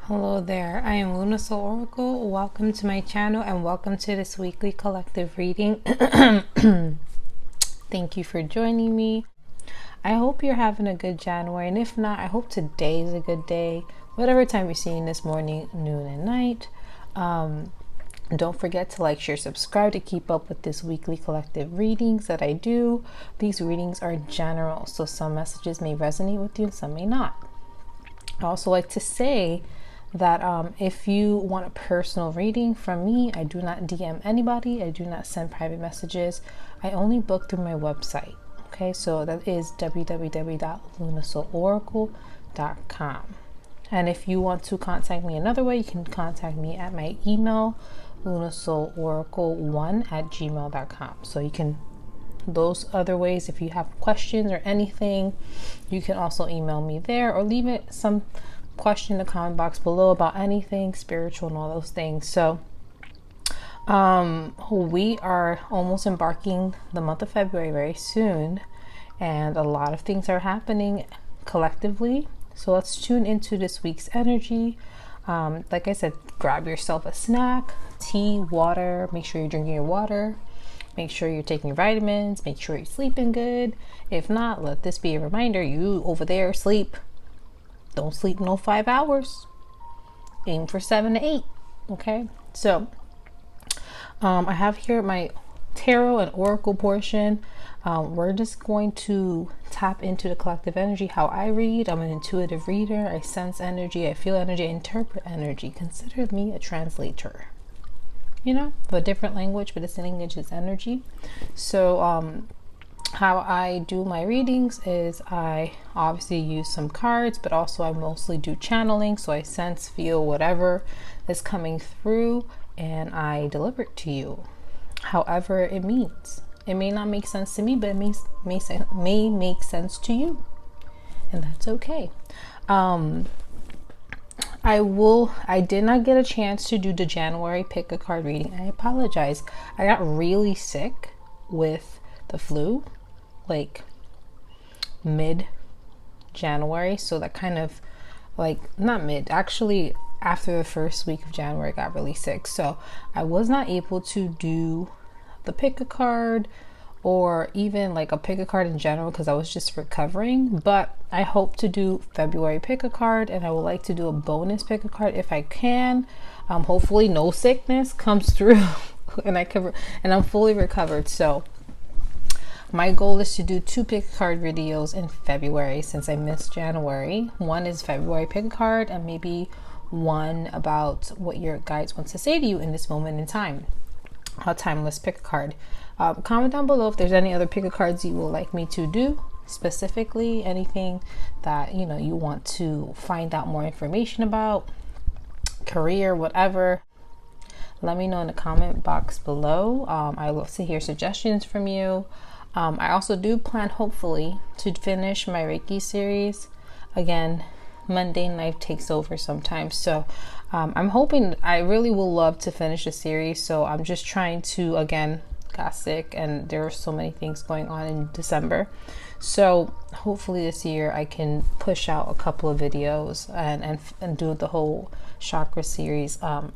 Hello there, I am Luna Soul Oracle. Welcome to my channel and welcome to this weekly collective reading. Thank you for joining me. I hope you're having a good January, and if not, I hope today is a good day. Whatever time you're seeing this, morning, noon, and night. Don't forget to like, share, subscribe to keep up with this weekly collective readings that I do. These readings are general, so some messages may resonate with you and some may not. I also like to say that if you want a personal reading from me, I do not DM anybody. I do not send private messages. I only book through my website. Okay, so that is www.lunasoulOracle.com. And if you want to contact me another way, you can contact me at my email, lunasoulOracle1@gmail.com. So you can, those other ways, if you have questions or anything, you can also email me there or leave it some question in the comment box below about anything spiritual and all those things. So we are almost embarking the month of February very soon, and a lot of things are happening collectively. So let's tune into this week's energy. Like I said, grab yourself a snack, tea, water. Make sure you're drinking your water. Make sure you're taking your vitamins. Make sure you're sleeping good. If not, let this be a reminder. You over there, sleep. Don't sleep no 5 hours. Aim for 7 to 8. Okay. So I have here my tarot and oracle portion. We're just going to tap into the collective energy. How I read, I'm an intuitive reader. I sense energy. I feel energy. I interpret energy. Consider me a translator. You know, of a different language, but this language is energy. So how I do my readings is I obviously use some cards, but also I mostly do channeling. So I sense, feel whatever is coming through and I deliver it to you. However it means. It may not make sense to me, but it may make sense to you. And that's okay. I did not get a chance to do the January pick a card reading. I apologize. I got really sick with the flu, like mid-January. So that kind of not mid, actually after the first week of January, I got really sick. So I was not able to do the pick a card or even like a pick a card in general because I was just recovering. But I hope to do February pick a card, and I would like to do a bonus pick a card if I can. Hopefully no sickness comes through and I'm fully recovered. So my goal is to do 2 pick a card videos in February since I missed January. One is February pick a card and maybe one about what your guides want to say to you in this moment in time. A timeless pick a card. Comment down below if there's any other pick a cards you would like me to do, specifically anything that you want to find out more information about, career, whatever. Let me know in the comment box below. I love to hear suggestions from you. I also do plan, hopefully, to finish my Reiki series. Again, mundane life takes over sometimes, so I'm hoping, I really will love to finish the series. So I'm just trying to, again, got sick and there are so many things going on in December, so hopefully this year I can push out a couple of videos and do the whole chakra series of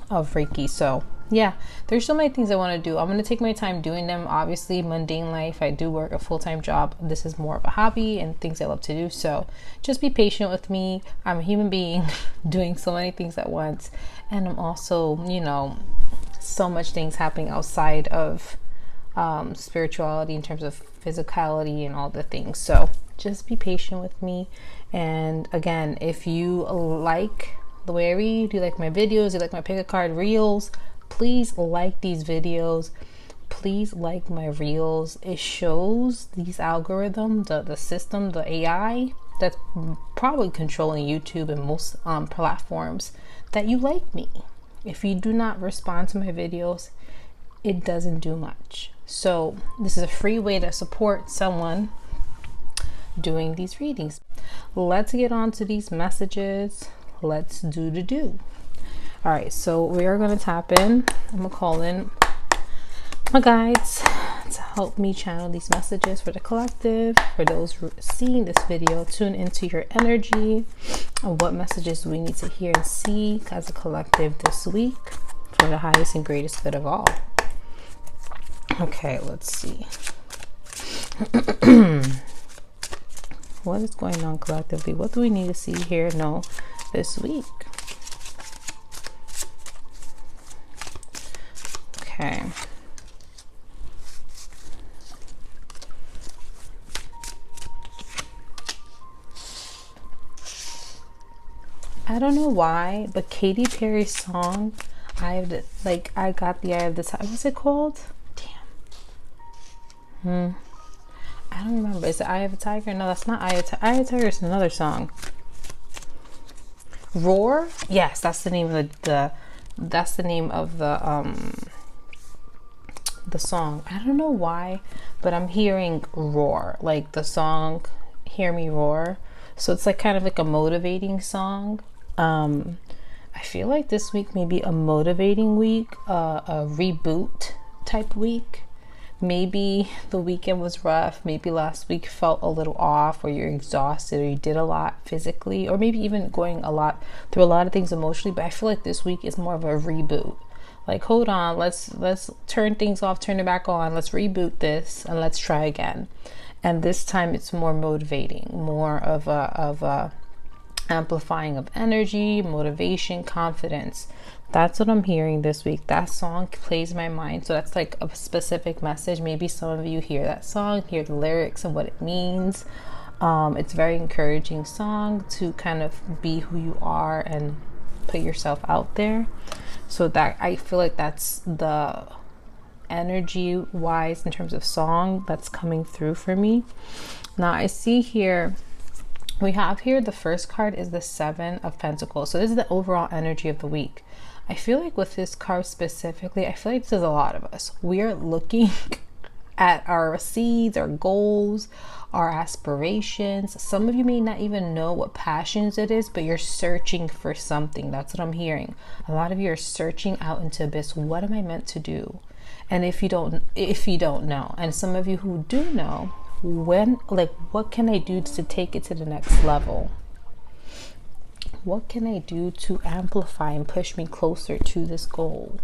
Reiki. So yeah, there's so many things I want to do. I'm going to take my time doing them. Obviously, mundane life, I do work a full-time job. This is more of a hobby and things I love to do. So just be patient with me. I'm a human being doing so many things at once. And I'm also, so much things happening outside of spirituality in terms of physicality and all the things. So just be patient with me. And again, if you like the way I read, you like my videos, you like my pick a card reels, please like these videos. Please like my reels. It shows these algorithms, the system, the AI that's probably controlling YouTube and most platforms, that you like me. If you do not respond to my videos, it doesn't do much. So this is a free way to support someone doing these readings. Let's get on to these messages. Let's do the do. All right, so we are going to tap in. I'm going to call in my guides to help me channel these messages for the collective. For those seeing this video, tune into your energy. And what messages do we need to hear and see as a collective this week for the highest and greatest good of all? Okay, let's see. What is going on collectively? What do we need to see, hear, know this week? Okay. I don't know why, but Katy Perry's song, I got the Eye of the Tiger. What's it called? Damn. I don't remember. Is it Eye of the Tiger? No, that's not Eye of the Tiger. Eye of the Tiger is another song. Roar? Yes, that's the name of that's the name of the song. I don't know why, but I'm hearing roar, like the song Hear Me Roar. So it's like kind of like a motivating song. I feel like this week may be a motivating week, a reboot type week. Maybe the weekend was rough. Maybe last week felt a little off, or you're exhausted, or you did a lot physically, or maybe even going through a lot of things emotionally. But I feel like this week is more of a reboot. Like, hold on, let's turn things off, turn it back on, let's reboot this, and let's try again. And this time it's more motivating, more of a amplifying of energy, motivation, confidence. That's what I'm hearing this week. That song plays my mind. So that's like a specific message. Maybe some of you hear that song, hear the lyrics and what it means. It's a very encouraging song to kind of be who you are and put yourself out there. So that, I feel like that's the energy wise in terms of song that's coming through for me. Now I see here, we have here the first card is the Seven of Pentacles. So this is the overall energy of the week. I feel like with this card specifically, I feel like this is a lot of us. We are looking at our seeds, our goals, our aspirations. Some of you may not even know what passions it is, but you're searching for something. That's what I'm hearing. A lot of you are searching out into abyss. What am I meant to do? And if you don't know, and some of you who do know, what can I do to take it to the next level? What can I do to amplify and push me closer to this goal?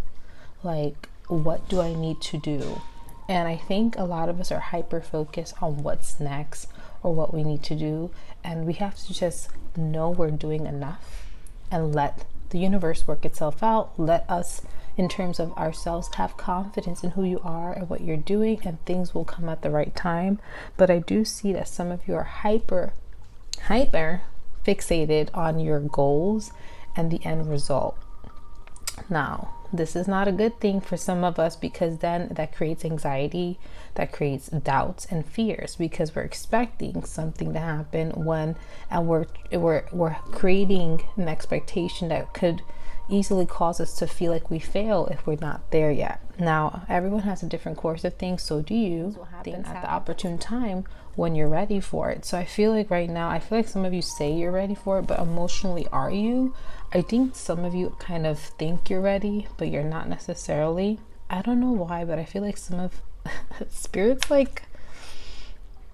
Like, what do I need to do? And I think a lot of us are hyper focused on what's next or what we need to do. And we have to just know we're doing enough and let the universe work itself out. Let us, in terms of ourselves, have confidence in who you are and what you're doing, and things will come at the right time. But I do see that some of you are hyper fixated on your goals and the end result. Now, this is not a good thing for some of us, because then that creates anxiety, that creates doubts and fears, because we're expecting something to happen and we're creating an expectation that could easily cause us to feel like we fail if we're not there yet. Now, everyone has a different course of things, so do you. Things at the opportune time when you're ready for it. So I feel like right now, I feel like some of you say you're ready for it, but emotionally, are you? I think some of you kind of think you're ready, but you're not necessarily. I don't know why, but I feel like some of spirits, like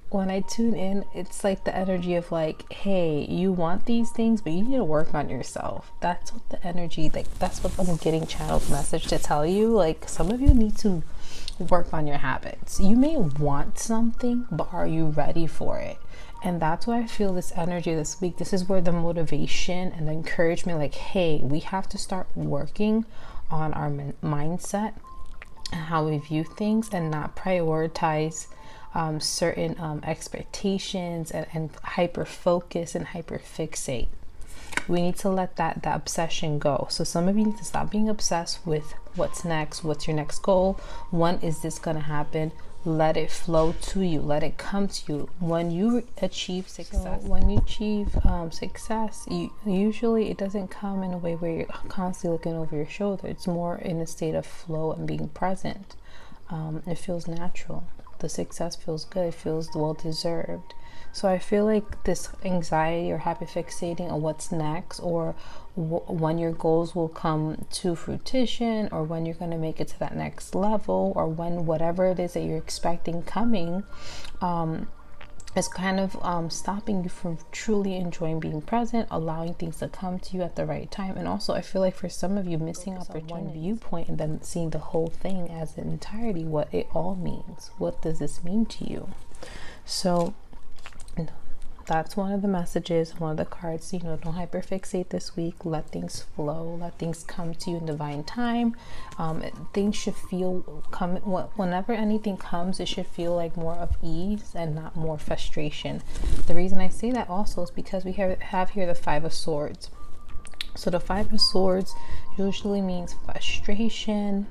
when I tune in, it's like the energy of like, hey, you want these things, but you need to work on yourself. That's what the energy, like, that's what I'm getting channeled message to tell you. Like, some of you need to work on your habits. You may want something, but are you ready for it? And that's why I feel this energy this week. This is where the motivation and the encouragement, like, hey, we have to start working on our mindset and how we view things, and not prioritize certain expectations and hyper focus and hyper fixate. We need to let that obsession go. So some of you need to stop being obsessed with what's next, what's your next goal, when is this gonna happen. Let it flow to you, let it come to you. When you achieve success, success, usually it doesn't come in a way where you're constantly looking over your shoulder. It's more in a state of flow and being present. It feels natural. The success feels good, it feels well deserved. So I feel like this anxiety or happy fixating on what's next, or when your goals will come to fruition, or when you're going to make it to that next level, or when whatever it is that you're expecting coming, It's kind of stopping you from truly enjoying being present, allowing things to come to you at the right time. And also, I feel like for some of you, missing out on one viewpoint and then seeing the whole thing as an entirety, what it all means. What does this mean to you? So that's one of the messages, one of the cards. Don't hyperfixate this week. Let things flow, let things come to you in divine time. Things should feel whenever anything comes, it should feel like more of ease and not more frustration. The reason I say that also is because we have here the Five of Swords. So the Five of Swords usually means frustration,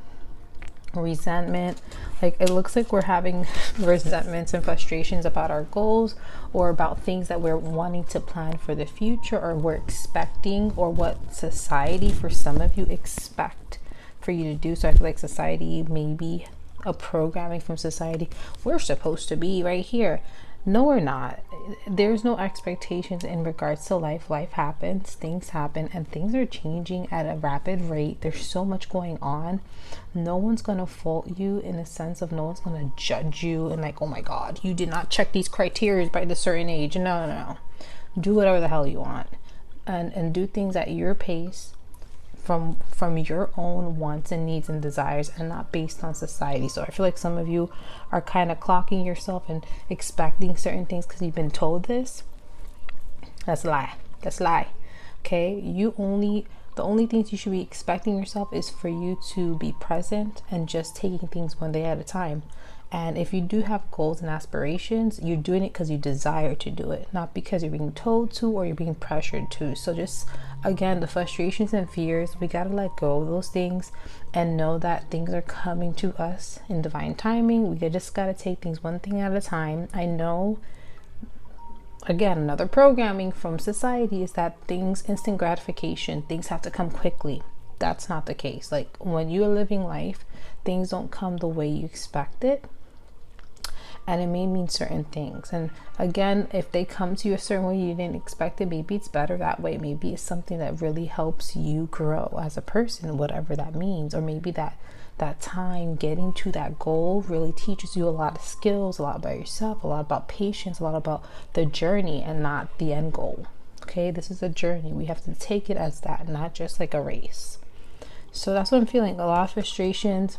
resentment. Like, it looks like we're having resentments and frustrations about our goals, or about things that we're wanting to plan for the future, or we're expecting, or what society, for some of you, expect for you to do. So I feel like society, maybe a programming from society, we're supposed to be right here. No, we're not. There's no expectations in regards to life. Life happens, things happen, and things are changing at a rapid rate. There's so much going on. No one's going to fault you, in a sense of no one's going to judge you and like, oh my God, you did not check these criteria by the certain age. No. Do whatever the hell you want, and do things at your pace, from your own wants and needs and desires, and not based on society. So I feel like some of you are kind of clocking yourself and expecting certain things because you've been told this. That's lie. Okay, the only things you should be expecting yourself is for you to be present and just taking things one day at a time. And if you do have goals and aspirations, you're doing it because you desire to do it, not because you're being told to or you're being pressured to. So just, again, the frustrations and fears, we got to let go of those things and know that things are coming to us in divine timing. We just got to take things one thing at a time. I know, again, another programming from society is that things, instant gratification, things have to come quickly. That's not the case. Like, when you're living life, things don't come the way you expect it. And it may mean certain things. And again, if they come to you a certain way you didn't expect it, maybe it's better that way. Maybe it's something that really helps you grow as a person, whatever that means. Or maybe that time getting to that goal really teaches you a lot of skills, a lot about yourself, a lot about patience, a lot about the journey and not the end goal. Okay, this is a journey. We have to take it as that, not just like a race. So that's what I'm feeling. A lot of frustrations,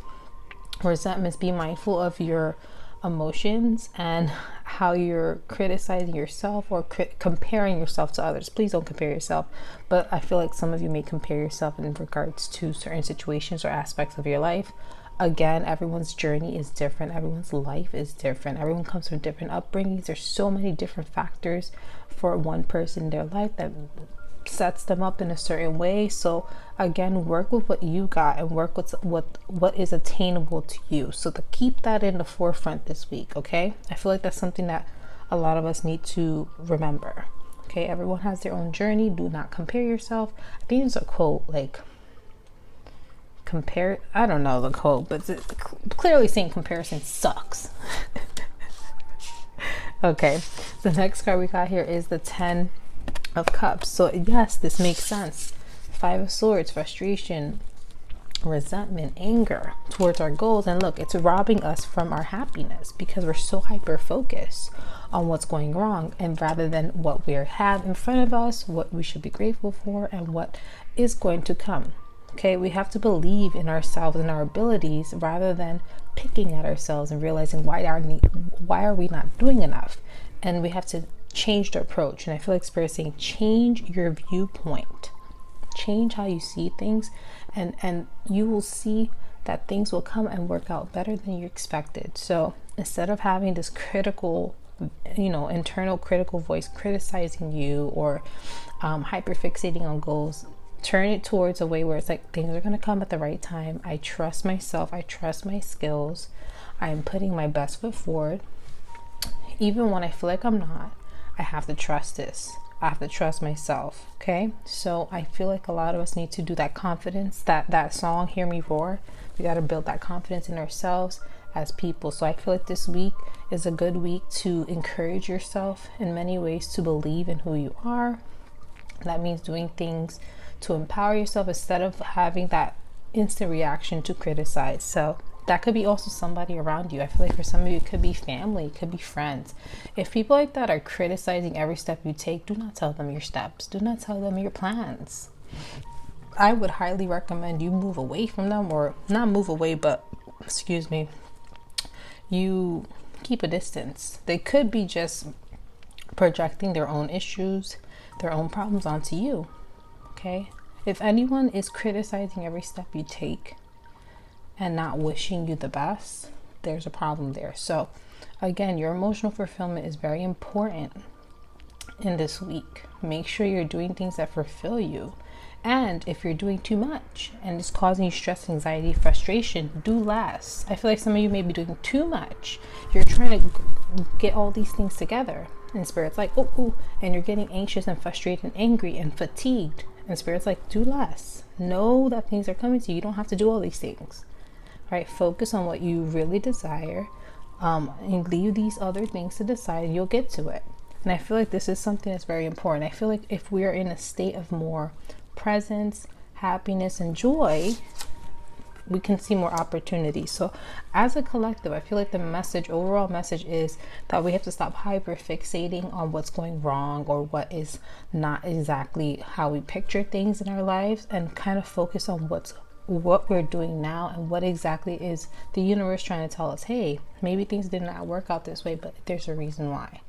resentments. Be mindful of your emotions and how you're criticizing yourself or comparing yourself to others. Please don't compare yourself, but I feel like some of you may compare yourself in regards to certain situations or aspects of your life. Again, everyone's journey is different. Everyone's life is different. Everyone comes from different upbringings. There's so many different factors for one person in their life that sets them up in a certain way. So again, work with what you got and work with what is attainable to you. So to keep that in the forefront this week, okay? I feel like that's something that a lot of us need to remember. Okay, everyone has their own journey. Do not compare yourself. I think it's a quote, like, compare, I don't know the quote, but it's clearly saying comparison sucks. Okay, the next card we got here is the 10 of Cups. So yes, this makes sense. Five of Swords, frustration, resentment, anger towards our goals. And look, it's robbing us from our happiness because we're so hyper focused on what's going wrong, and rather than what we have in front of us, what we should be grateful for, and what is going to come. Okay, we have to believe in ourselves and our abilities rather than picking at ourselves and realizing why are we not doing enough. And we have to change the approach. And I feel like Spirit is saying, change your viewpoint, change how you see things, and you will see that things will come and work out better than you expected. So instead of having this critical, internal critical voice criticizing you or hyper fixating on goals, turn it towards a way where it's like, things are going to come at the right time. I trust myself. I trust my skills. I am putting my best foot forward. Even when I feel like I'm not, I have to trust this. I have to trust myself. Okay. So I feel like a lot of us need to do that confidence, that song, Hear Me Roar. We got to build that confidence in ourselves as people. So I feel like this week is a good week to encourage yourself in many ways to believe in who you are. That means doing things to empower yourself instead of having that instant reaction to criticize. So That could be also somebody around you. I feel like for some of you, it could be family, it could be friends. If people like that are criticizing every step you take, do not tell them your steps. Do not tell them your plans. I would highly recommend you move away from them, or not move away, but excuse me, you keep a distance. They could be just projecting their own issues, their own problems onto you. Okay? If anyone is criticizing every step you take and not wishing you the best, there's a problem there. So, again, your emotional fulfillment is very important in this week. Make sure you're doing things that fulfill you. And if you're doing too much and it's causing you stress, anxiety, frustration, do less. I feel like some of you may be doing too much. You're trying to get all these things together. And Spirit's like, oh, and you're getting anxious and frustrated and angry and fatigued. And Spirit's like, do less. Know that things are coming to you. You don't have to do all these things. Right? Focus on what you really desire, and leave these other things to decide, and you'll get to it. And I feel like this is something that's very important. I feel like if we are in a state of more presence, happiness, and joy, we can see more opportunities. So as a collective, I feel like the overall message is that we have to stop hyper fixating on what's going wrong or what is not exactly how we picture things in our lives, and kind of focus on what we're doing now and what exactly is the universe trying to tell us. Hey, maybe things did not work out this way, but there's a reason why.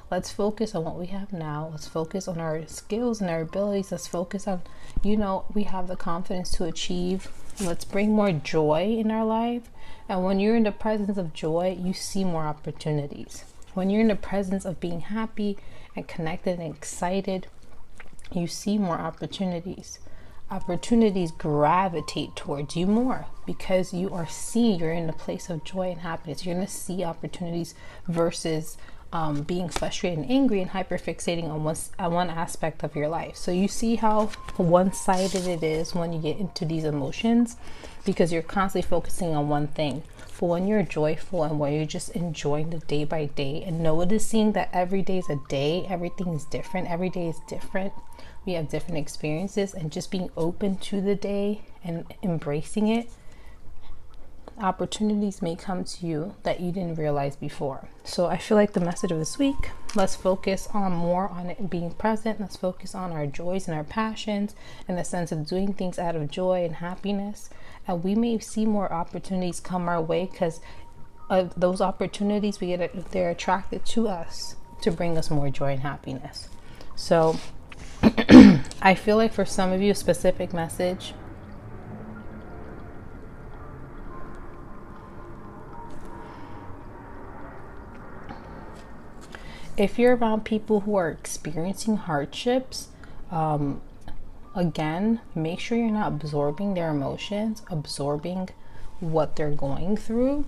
Let's focus on what we have now. Let's focus on our skills and our abilities. Let's focus on, we have the confidence to achieve. Let's bring more joy in our life. And when you're in the presence of joy, you see more opportunities. When you're in the presence of being happy and connected and excited, you see more opportunities. Opportunities gravitate towards you more because you're in a place of joy and happiness. You're going to see opportunities versus being frustrated and angry and hyperfixating on one aspect of your life. So you see how one-sided it is when you get into these emotions, because you're constantly focusing on one thing. But when you're joyful and when you're just enjoying the day by day and noticing that every day is a day, everything is different, every day is different, we have different experiences, and just being open to the day and embracing it, opportunities may come to you that you didn't realize before. So I feel like the message of this week, let's focus more on it being present. Let's focus on our joys and our passions and the sense of doing things out of joy and happiness. And we may see more opportunities come our way because those opportunities, they're attracted to us to bring us more joy and happiness. So I feel like for some of you, a specific message. If you're around people who are experiencing hardships, again, make sure you're not absorbing their emotions, absorbing what they're going through.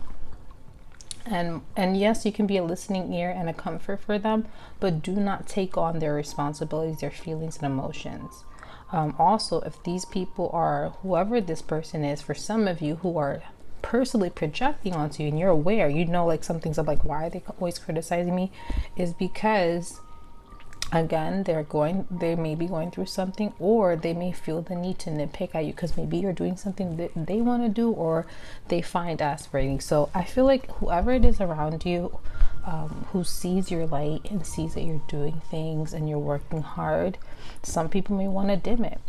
And yes, you can be a listening ear and a comfort for them, but do not take on their responsibilities, their feelings and emotions. Also, if these people are, whoever this person is, for some of you who are personally projecting onto you and you're aware, like something's up, like, why are they always criticizing me, is because, again, they may be going through something, or they may feel the need to nitpick at you because maybe you're doing something that they want to do or they find aspirating. So I feel like whoever it is around you, who sees your light and sees that you're doing things and you're working hard, some people may want to dim it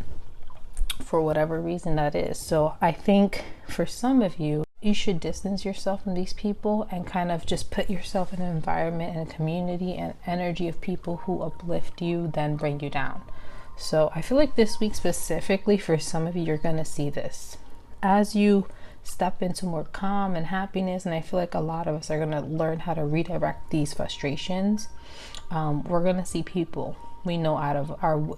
for whatever reason that is. So I think for some of you, you should distance yourself from these people and kind of just put yourself in an environment and a community and energy of people who uplift you, then bring you down. So I feel like this week specifically for some of you, you're going to see this as you step into more calm and happiness. And I feel like a lot of us are going to learn how to redirect these frustrations. We're going to see people we know out of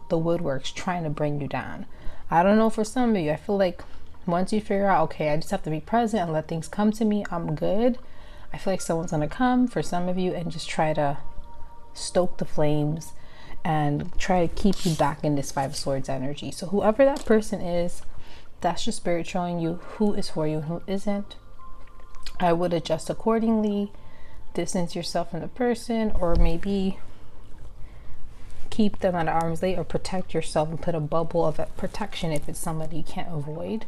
the woodworks trying to bring you down. I don't know, for some of you, I feel like once you figure out, okay, I just have to be present and let things come to me, I'm good, I feel like someone's going to come for some of you and just try to stoke the flames and try to keep you back in this Five of Swords energy. So whoever that person is, that's just Spirit showing you who is for you and who isn't. I would adjust accordingly, distance yourself from the person, or maybe keep them at arm's length or protect yourself and put a bubble of protection. If it's somebody you can't avoid,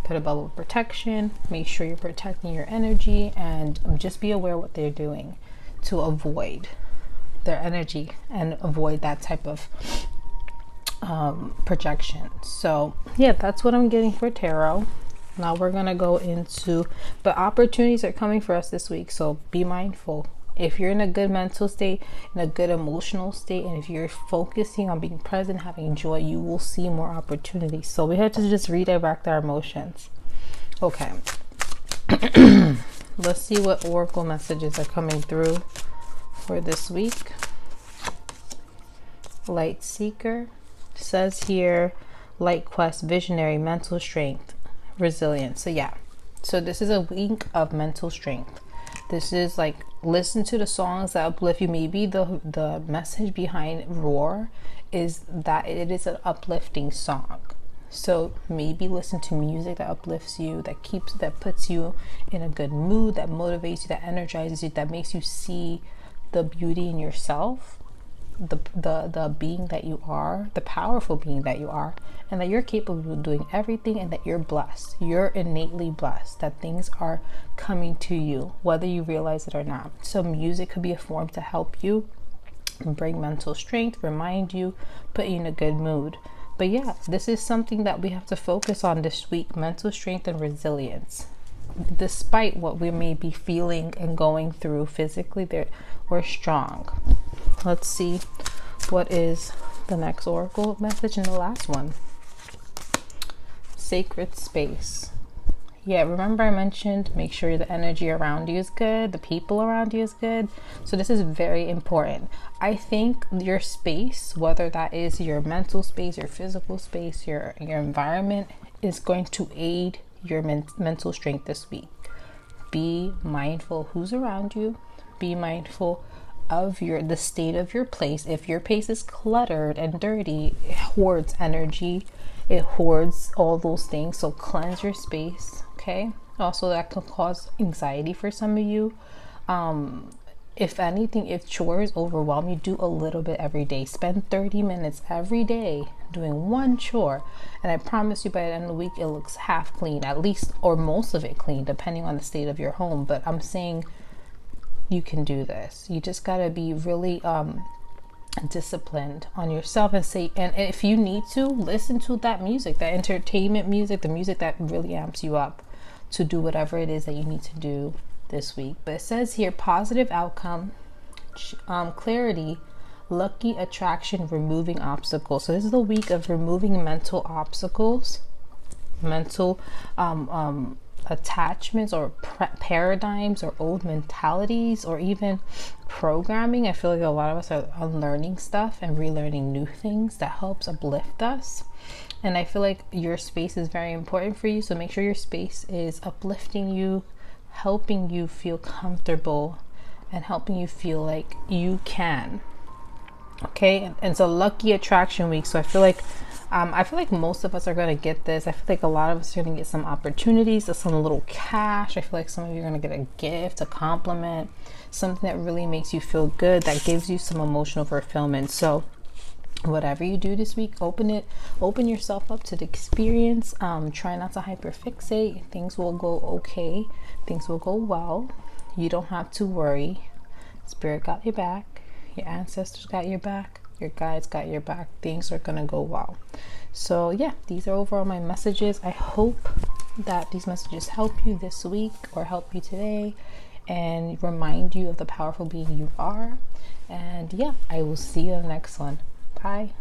put a bubble of protection. Make sure you're protecting your energy, and just be aware what they're doing to avoid their energy and avoid that type of projection. So yeah, that's what I'm getting for tarot. Now we're gonna go into, but opportunities are coming for us this week, so be mindful. If you're in a good mental state, in a good emotional state, and if you're focusing on being present, having joy, you will see more opportunities. So we have to just redirect our emotions. Okay. Let's see what oracle messages are coming through for this week. Light Seeker says here, light quest, visionary, mental strength, resilience. So yeah, so this is a week of mental strength. This is like, listen to the songs that uplift you. Maybe the message behind Roar is that it is an uplifting song. So maybe listen to music that uplifts you, that puts you in a good mood, that motivates you, that energizes you, that makes you see the beauty in yourself, the being that you are, the powerful being that you are, and that you're capable of doing everything, and that you're blessed. You're innately blessed, that things are coming to you whether you realize it or not. So music could be a form to help you bring mental strength, remind you, put you in a good mood. But yeah, this is something that we have to focus on this week: mental strength and resilience. Despite what we may be feeling and going through physically, we're strong. Let's see what is the next oracle message and the last one. Sacred space. Yeah, remember I mentioned make sure the energy around you is good, the people around you is good. So this is very important. I think your space, whether that is your mental space, your physical space, your environment, is going to aid your mental strength this week. Be mindful who's around you. Be mindful of the state of your place. If your place is cluttered and dirty, it hoards energy, it hoards all those things. So cleanse your space. Okay, also that can cause anxiety for some of you. If anything, if chores overwhelm you, do a little bit every day. Spend 30 minutes every day doing one chore, and I promise you by the end of the week it looks half clean, at least, or most of it clean, depending on the state of your home. But I'm saying you can do this. You just gotta be really disciplined on yourself, and if you need to, listen to that music, that entertainment music, the music that really amps you up to do whatever it is that you need to do this week. But it says here, positive outcome, clarity, lucky attraction, removing obstacles. So this is a week of removing mental obstacles, mental attachments or paradigms or old mentalities or even programming. I feel like a lot of us are unlearning stuff and relearning new things that helps uplift us. And I feel like your space is very important for you. So make sure your space is uplifting you, helping you feel comfortable, and helping you feel like you can. Okay, and it's a lucky attraction week. So I feel like most of us are going to get this. I feel like a lot of us are going to get some opportunities, some little cash. I feel like some of you are going to get a gift, a compliment, something that really makes you feel good, that gives you some emotional fulfillment. So whatever you do this week, open yourself up to the experience. Try not to hyperfixate. Things will go okay. Things will go well. You don't have to worry. Spirit got your back. Your ancestors got your back. Your guides got your back. Things are gonna go well. So yeah, these are overall my messages. I hope that these messages help you this week, or help you today, and remind you of the powerful being you are. And yeah, I will see you in the next one. Bye.